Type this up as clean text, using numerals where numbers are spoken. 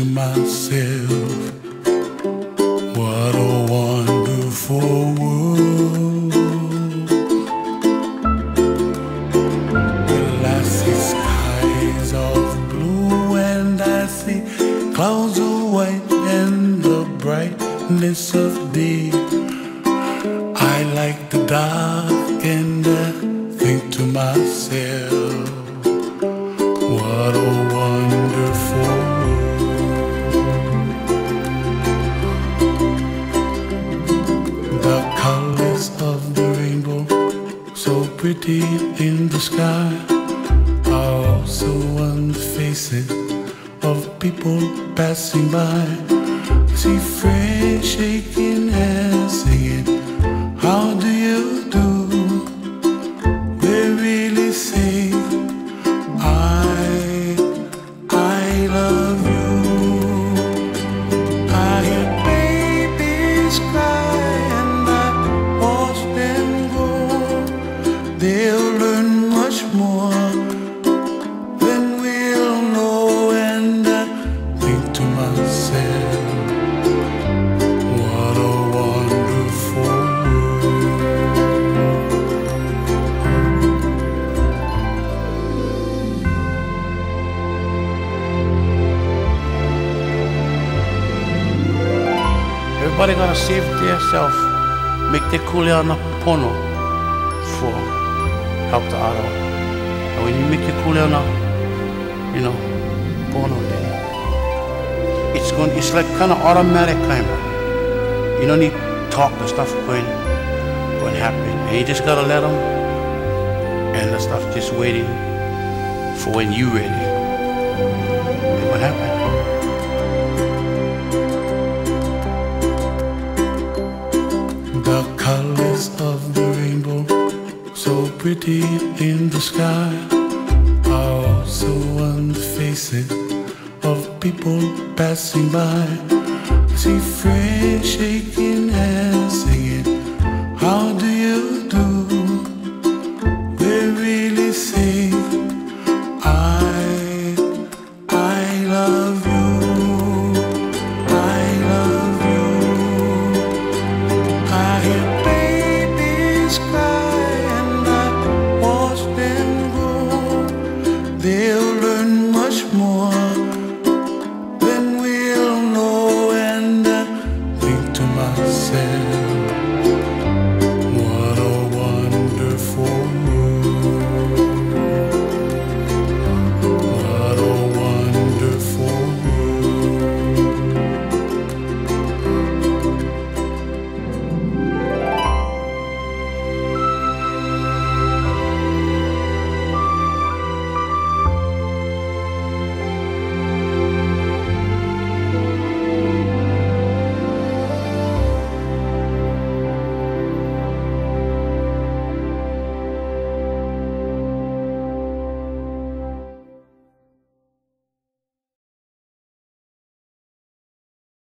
to myself, what a wonderful world. Well, I see skies of blue and I see clouds of white and the brightness of day. I like the dark and I think to myself, what a wonderful world. The colors of the rainbow, so pretty in the sky, are also on the faces of people passing by. See friends shaking hands, singing, how do you do? They really say, I love you. I hear babies cry and I watch them grow. They'll learn much more than we'll know. And I think to myself, what a wonderful world. Everybody gotta save themselves, make the kuleana pono for help the other. And when you make your kuleana, pono, then it's like kind of automatic kind of. You don't need talk, the stuff going happen. And you just gotta let them, and the stuff just waiting for when you ready. And what happened? The colors of the rainbow, so pretty in the sky, are also on the faces of people passing by. See friends shaking hands, singing, how do you